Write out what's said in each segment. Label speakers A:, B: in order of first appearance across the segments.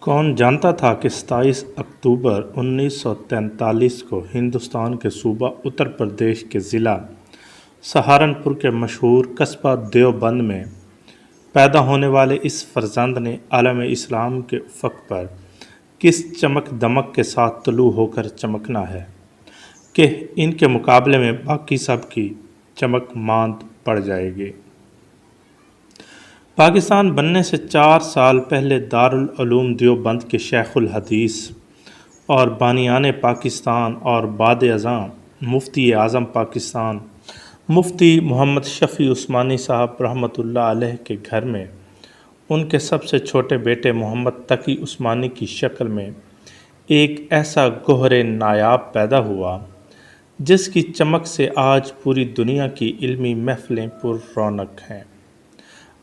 A: کون جانتا تھا کہ 27 اکتوبر 1943 کو ہندوستان کے صوبہ اتر پردیش کے ضلع سہارنپور کے مشہور قصبہ دیوبند میں پیدا ہونے والے اس فرزند نے عالم اسلام کے افق پر کس چمک دمک کے ساتھ طلوع ہو کر چمکنا ہے کہ ان کے مقابلے میں باقی سب کی چمک ماند پڑ جائے گی۔ پاکستان بننے سے 4 سال پہلے دارالعلوم دیوبند کے شیخ الحدیث اور بانیان پاکستان اور بعد ازاں مفتی اعظم پاکستان مفتی محمد شفیع عثمانی صاحب رحمۃ اللہ علیہ کے گھر میں ان کے سب سے چھوٹے بیٹے محمد تقی عثمانی کی شکل میں ایک ایسا گوہر نایاب پیدا ہوا جس کی چمک سے آج پوری دنیا کی علمی محفلیں پر رونق ہیں۔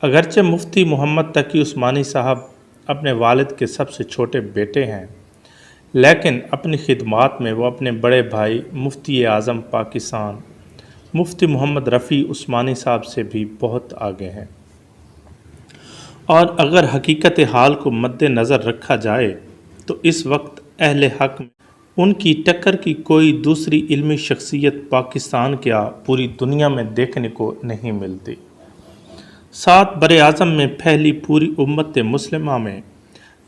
A: اگرچہ مفتی محمد تقی عثمانی صاحب اپنے والد کے سب سے چھوٹے بیٹے ہیں، لیکن اپنی خدمات میں وہ اپنے بڑے بھائی مفتی اعظم پاکستان مفتی محمد رفیع عثمانی صاحب سے بھی بہت آگے ہیں۔ اور اگر حقیقت حال کو مد نظر رکھا جائے تو اس وقت اہل حق میں ان کی ٹکر کی کوئی دوسری علمی شخصیت پاکستان کیا پوری دنیا میں دیکھنے کو نہیں ملتی۔ 7 براعظم میں پھیلی پوری امت مسلمہ میں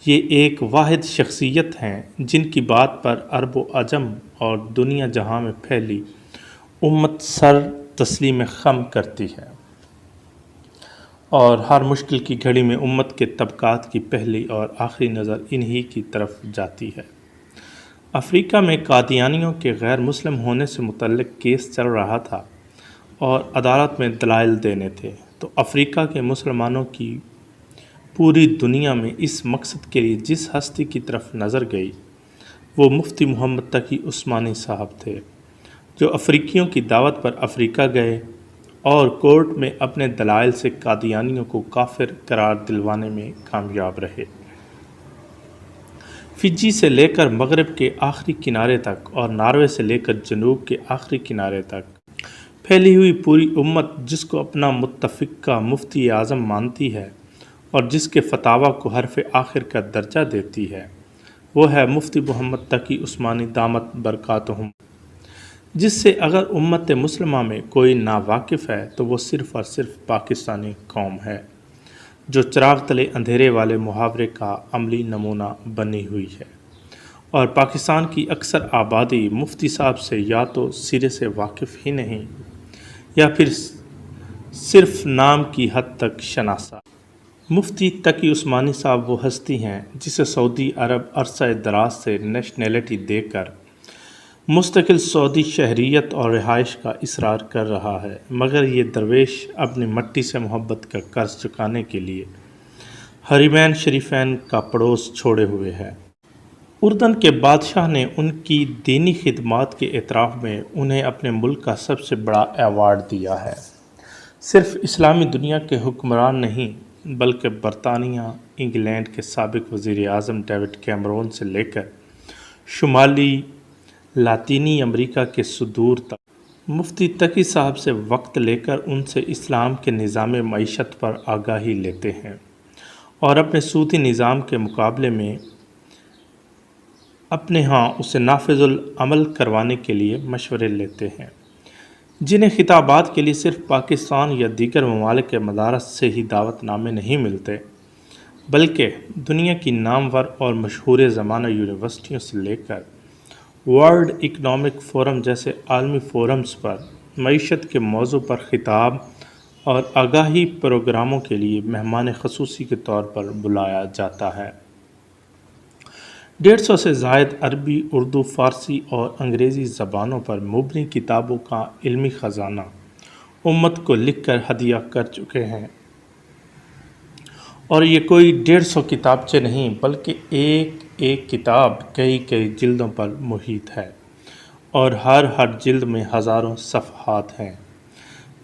A: یہ ایک واحد شخصیت ہیں جن کی بات پر عرب و عجم اور دنیا جہاں میں پھیلی امت سر تسلیم خم کرتی ہے، اور ہر مشکل کی گھڑی میں امت کے طبقات کی پہلی اور آخری نظر انہی کی طرف جاتی ہے۔ افریقہ میں قادیانیوں کے غیر مسلم ہونے سے متعلق کیس چل رہا تھا اور عدالت میں دلائل دینے تھے، تو افریقہ کے مسلمانوں کی پوری دنیا میں اس مقصد کے لیے جس ہستی کی طرف نظر گئی وہ مفتی محمد تقی عثمانی صاحب تھے، جو افریقیوں کی دعوت پر افریقہ گئے اور کورٹ میں اپنے دلائل سے قادیانیوں کو کافر قرار دلوانے میں کامیاب رہے۔ فجی سے لے کر مغرب کے آخری کنارے تک اور ناروے سے لے کر جنوب کے آخری کنارے تک پھیلی ہوئی پوری امت جس کو اپنا متفقہ مفتی اعظم مانتی ہے اور جس کے فتاویٰ کو حرف آخر کا درجہ دیتی ہے، وہ ہے مفتی محمد تقی عثمانی دامت برکاتہم، جس سے اگر امت مسلمہ میں کوئی ناواقف ہے تو وہ صرف اور صرف پاکستانی قوم ہے، جو چراغ تلے اندھیرے والے محاورے کا عملی نمونہ بنی ہوئی ہے، اور پاکستان کی اکثر آبادی مفتی صاحب سے یا تو سرے سے واقف ہی نہیں یا پھر صرف نام کی حد تک شناسا۔ مفتی تقی عثمانی صاحب وہ ہستی ہیں جسے سعودی عرب عرصہ دراز سے نیشنلٹی دے کر مستقل سعودی شہریت اور رہائش کا اصرار کر رہا ہے، مگر یہ درویش اپنی مٹی سے محبت کا قرض چکانے کے لیے حرمین شریفین کا پڑوس چھوڑے ہوئے ہے۔ اردن کے بادشاہ نے ان کی دینی خدمات کے اعتراف میں انہیں اپنے ملک کا سب سے بڑا ایوارڈ دیا ہے۔ صرف اسلامی دنیا کے حکمران نہیں بلکہ برطانیہ، انگلینڈ کے سابق وزیر اعظم ڈیوڈ کیمرون سے لے کر شمالی لاطینی امریکہ کے صدور تک مفتی تقی صاحب سے وقت لے کر ان سے اسلام کے نظام معیشت پر آگاہی لیتے ہیں اور اپنے سودی نظام کے مقابلے میں اپنے ہاں اسے نافذ العمل کروانے کے لیے مشورے لیتے ہیں، جنہیں خطابات کے لیے صرف پاکستان یا دیگر ممالک کے مدارس سے ہی دعوت نامے نہیں ملتے، بلکہ دنیا کی نامور اور مشہور زمانہ یونیورسٹیوں سے لے کر ورلڈ اکنامک فورم جیسے عالمی فورمز پر معیشت کے موضوع پر خطاب اور آگاہی پروگراموں کے لیے مہمان خصوصی کے طور پر بلایا جاتا ہے۔ 150 سے زائد عربی، اردو، فارسی اور انگریزی زبانوں پر مبنی کتابوں کا علمی خزانہ امت کو لکھ کر ہدیہ کر چکے ہیں، اور یہ کوئی 150 کتابچے نہیں بلکہ ایک ایک کتاب کئی کئی جلدوں پر محیط ہے، اور ہر جلد میں ہزاروں صفحات ہیں۔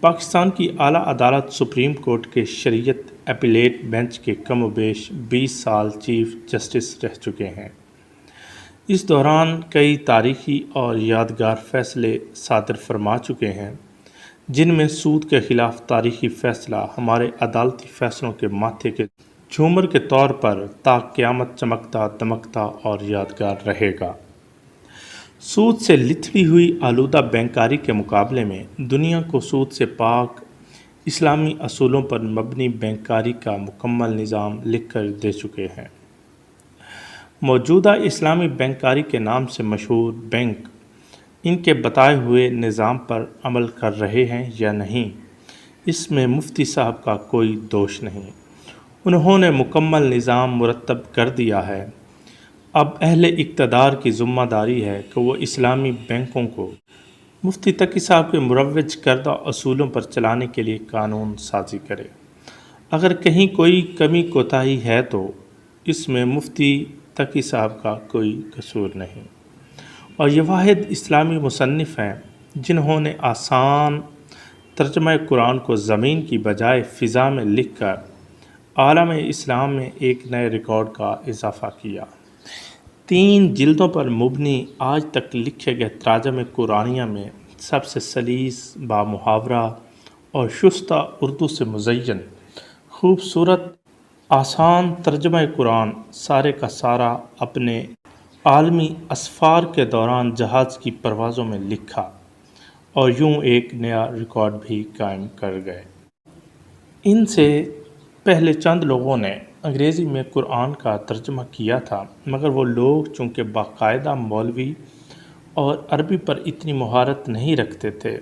A: پاکستان کی اعلیٰ عدالت سپریم کورٹ کے شریعت اپیلیٹ بینچ کے کم و بیش 20 سال چیف جسٹس رہ چکے ہیں۔ اس دوران کئی تاریخی اور یادگار فیصلے صادر فرما چکے ہیں، جن میں سود کے خلاف تاریخی فیصلہ ہمارے عدالتی فیصلوں کے ماتھے کے جھومر کے طور پر تا قیامت چمکتا دمکتا اور یادگار رہے گا۔ سود سے لتڑی ہوئی آلودہ بینکاری کے مقابلے میں دنیا کو سود سے پاک اسلامی اصولوں پر مبنی بینکاری کا مکمل نظام لکھ کر دے چکے ہیں۔ موجودہ اسلامی بینکاری کے نام سے مشہور بینک ان کے بتائے ہوئے نظام پر عمل کر رہے ہیں یا نہیں، اس میں مفتی صاحب کا کوئی دوش نہیں۔ انہوں نے مکمل نظام مرتب کر دیا ہے۔ اب اہل اقتدار کی ذمہ داری ہے کہ وہ اسلامی بینکوں کو مفتی تقی صاحب کے مروج کردہ اصولوں پر چلانے کے لیے قانون سازی کرے۔ اگر کہیں کوئی کمی کوتاہی ہے تو اس میں مفتی تقی صاحب کا کوئی قصور نہیں، اور یہ واحد اسلامی مصنف ہیں جنہوں نے آسان ترجمہ قرآن کو زمین کی بجائے فضا میں لکھ کر عالم اسلام میں ایک نئے ریکارڈ کا اضافہ کیا۔ 3 جلدوں پر مبنی آج تک لکھے گئے تراجم قرآنیہ میں سب سے سلیس، بامحاورہ اور شستہ اردو سے مزین خوبصورت آسان ترجمہ قرآن سارے کا سارا اپنے عالمی اسفار کے دوران جہاز کی پروازوں میں لکھا اور یوں ایک نیا ریکارڈ بھی قائم کر گئے۔ ان سے پہلے چند لوگوں نے انگریزی میں قرآن کا ترجمہ کیا تھا، مگر وہ لوگ چونکہ باقاعدہ مولوی اور عربی پر اتنی مہارت نہیں رکھتے تھے،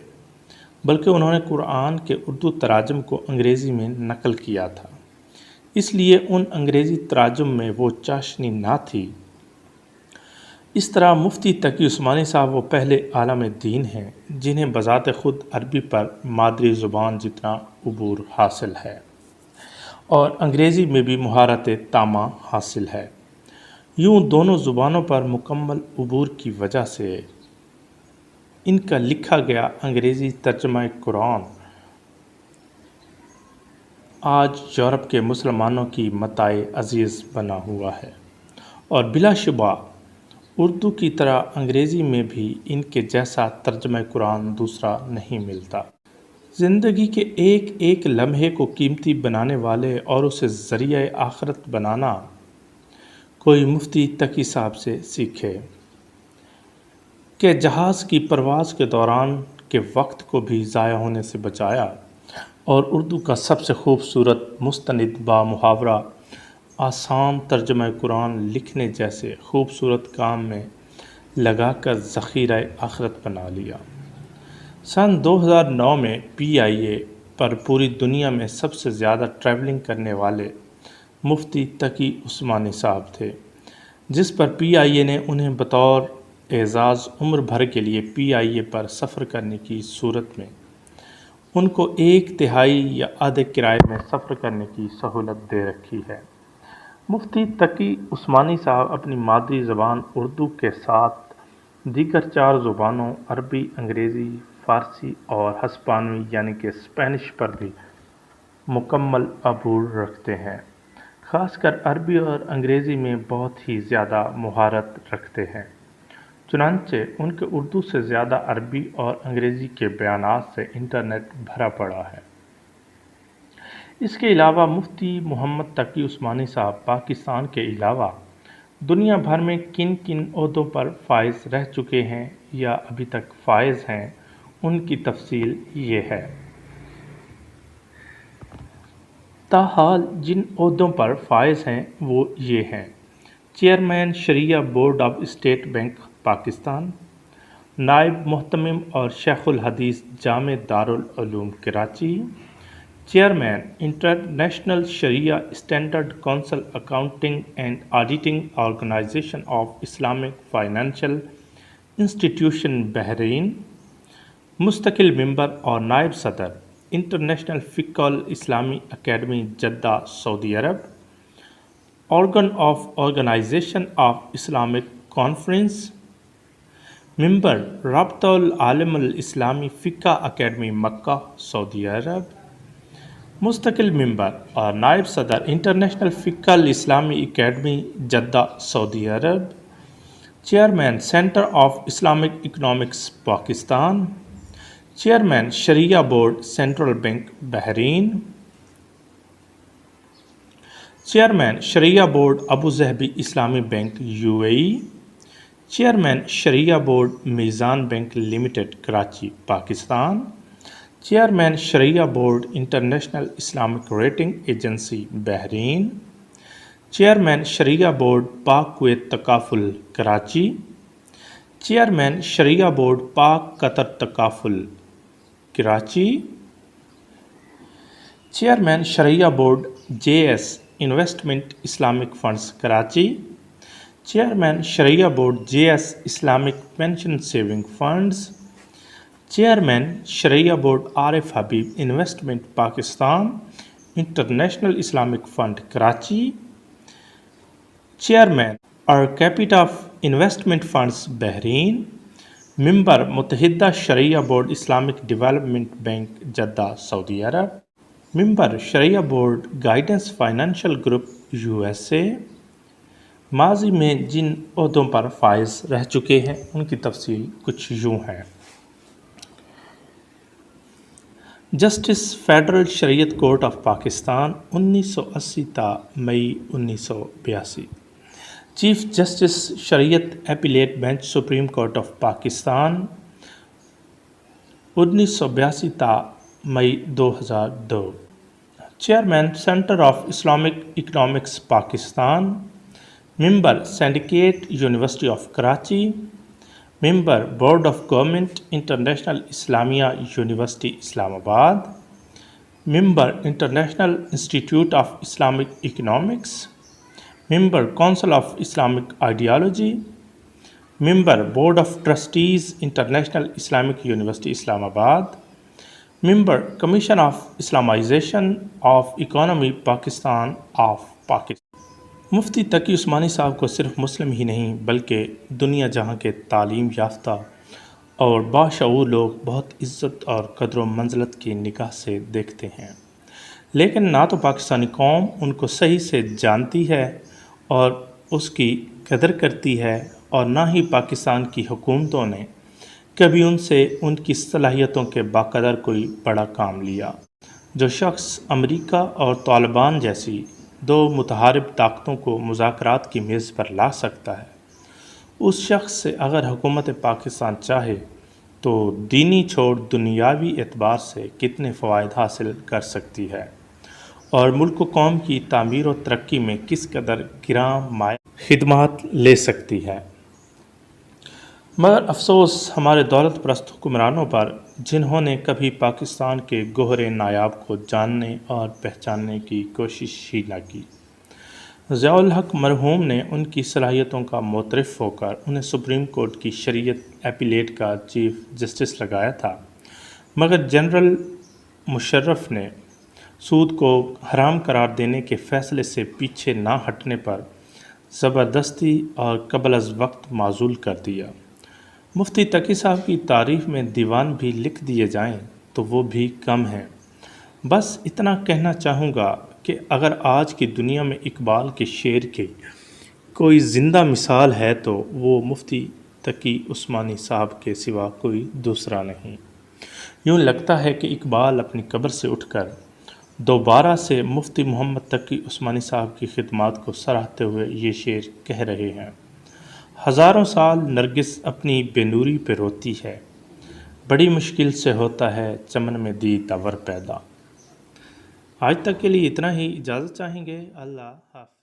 A: بلکہ انہوں نے قرآن کے اردو تراجم کو انگریزی میں نقل کیا تھا، اس لیے ان انگریزی تراجم میں وہ چاشنی نہ تھی۔ اس طرح مفتی تقی عثمانی صاحب وہ پہلے عالم دین ہیں جنہیں بذات خود عربی پر مادری زبان جتنا عبور حاصل ہے اور انگریزی میں بھی مہارت تامہ حاصل ہے۔ یوں دونوں زبانوں پر مکمل عبور کی وجہ سے ان کا لکھا گیا انگریزی ترجمہ قرآن آج یورپ کے مسلمانوں کی متاع عزیز بنا ہوا ہے، اور بلا شبہ اردو کی طرح انگریزی میں بھی ان کے جیسا ترجمہ قرآن دوسرا نہیں ملتا۔ زندگی کے ایک ایک لمحے کو قیمتی بنانے والے اور اسے ذریعہ آخرت بنانا کوئی مفتی تقی صاحب سے سیکھے کہ جہاز کی پرواز کے دوران کے وقت کو بھی ضائع ہونے سے بچایا اور اردو کا سب سے خوبصورت مستند بامحاورہ آسان ترجمہ قرآن لکھنے جیسے خوبصورت کام میں لگا کر ذخیرہ آخرت بنا لیا۔ سن 2009 میں PIA پر پوری دنیا میں سب سے زیادہ ٹریولنگ کرنے والے مفتی تقی عثمانی صاحب تھے، جس پر PIA نے انہیں بطور اعزاز عمر بھر کے لیے PIA پر سفر کرنے کی صورت میں ان کو 1/3 یا آدھے کرائے میں سفر کرنے کی سہولت دے رکھی ہے۔ مفتی تقی عثمانی صاحب اپنی مادری زبان اردو کے ساتھ دیگر 4 زبانوں عربی، انگریزی، فارسی اور ہسپانوی یعنی کہ اسپینش پر بھی مکمل عبور رکھتے ہیں۔ خاص کر عربی اور انگریزی میں بہت ہی زیادہ مہارت رکھتے ہیں، چنانچہ ان کے اردو سے زیادہ عربی اور انگریزی کے بیانات سے انٹرنیٹ بھرا پڑا ہے۔ اس کے علاوہ مفتی محمد تقی عثمانی صاحب پاکستان کے علاوہ دنیا بھر میں کن کن عہدوں پر فائز رہ چکے ہیں یا ابھی تک فائز ہیں، ان کی تفصیل یہ ہے۔ تاحال جن عہدوں پر فائز ہیں وہ یہ ہیں: چیئرمین شرعیہ board of state bank Pakistan, نائب محتمم اور شیخ الحدیث جامع دارالعلوم کراچی، چیئرمین انٹرنیشنل شریعہ standard council accounting and auditing organization of Islamic financial institution Bahrain, مستقل ممبر اور نائب صدر انٹرنیشنل فقہ الاسلامی اکیڈمی جدہ سعودی عرب، organ of organization of Islamic conference, member رابطہ العالم الاسلامی فقہ اکیڈمی مکہ سعودی عرب، مستقل ممبر اور نائب صدر انٹرنیشنل فقہ الاسلامی اکیڈمی جدہ سعودی عرب، chairman centre of Islamic economics Pakistan, chairman شرعیہ board central bank Bahrain, chairman شرعیہ بورڈ ابو ظہبی اسلامی بینک UAE، چیئرمین شرعیہ board Meezan bank limited Karachi Pakistan, chairman شرعیہ board international Islamic rating agency Bahrain, chairman شرعیہ بورڈ پاک کویت تکافل Karachi, chairman شرعیہ board Pak Qatar تکافل Karachi, chairman شرعیہ board JS investment Islamic funds Karachi, chairman شرعیہ board JS Islamic pension saving funds, chairman شرعیہ board Arif Habib investment Pakistan international Islamic fund Karachi, chairman capita investment funds Bahrain, member متحدہ شرعیہ board Islamic development bank Jeddah سعودی عرب، member شرعیہ board guidance financial group USA۔ ماضی میں جن عہدوں پر فائز رہ چکے ہیں ان کی تفصیل کچھ یوں ہے۔ جسٹس فیڈرل شریعت کورٹ آف پاکستان 1980 تا مئی 1982، چیف جسٹس شریعت appellate bench supreme court of Pakistan 1982 تا مئی 2002، chairman centre of Islamic economics Pakistan, member syndicate university of Karachi, member board of government international اسلامیہ university Islamabad, member international institute of Islamic economics, member council of Islamic ideology, member board of trustees international Islamic university Islamabad, member commission of Islamisation of economy Pakistan of Pakistan. مفتی تقی عثمانی صاحب کو صرف مسلم ہی نہیں بلکہ دنیا جہاں کے تعلیم یافتہ اور باشعور لوگ بہت عزت اور قدر و منزلت کی نگاہ سے دیکھتے ہیں، لیکن نہ تو پاکستانی قوم ان کو صحیح سے جانتی ہے اور اس کی قدر کرتی ہے، اور نہ ہی پاکستان کی حکومتوں نے کبھی ان سے ان کی صلاحیتوں کے باقدر کوئی بڑا کام لیا۔ جو شخص امریکہ اور طالبان جیسی دو متحارب طاقتوں کو مذاکرات کی میز پر لا سکتا ہے، اس شخص سے اگر حکومت پاکستان چاہے تو دینی چھوڑ دنیاوی اعتبار سے کتنے فوائد حاصل کر سکتی ہے، اور ملک و قوم کی تعمیر و ترقی میں کس قدر گراں مایہ خدمات لے سکتی ہے۔ مگر افسوس ہمارے دولت پرست حکمرانوں پر، جنہوں نے کبھی پاکستان کے گوہر نایاب کو جاننے اور پہچاننے کی کوشش ہی نہ کی۔ ضیاء الحق مرحوم نے ان کی صلاحیتوں کا معترف ہو کر انہیں سپریم کورٹ کی شریعت ایپیلیٹ کا چیف جسٹس لگایا تھا، مگر جنرل مشرف نے سود کو حرام قرار دینے کے فیصلے سے پیچھے نہ ہٹنے پر زبردستی اور قبل از وقت معزول کر دیا۔ مفتی تقی صاحب کی تعریف میں دیوان بھی لکھ دیے جائیں تو وہ بھی کم ہیں۔ بس اتنا کہنا چاہوں گا کہ اگر آج کی دنیا میں اقبال کے شعر کی کوئی زندہ مثال ہے تو وہ مفتی تقی عثمانی صاحب کے سوا کوئی دوسرا نہیں۔ یوں لگتا ہے کہ اقبال اپنی قبر سے اٹھ کر دوبارہ سے مفتی محمد تقی عثمانی صاحب کی خدمات کو سراہتے ہوئے یہ شعر کہہ رہے ہیں: ہزاروں سال نرگس اپنی بے نوری پہ روتی ہے، بڑی مشکل سے ہوتا ہے چمن میں دید آور پیدا۔ آج تک کے لیے اتنا ہی، اجازت چاہیں گے، اللہ حافظ۔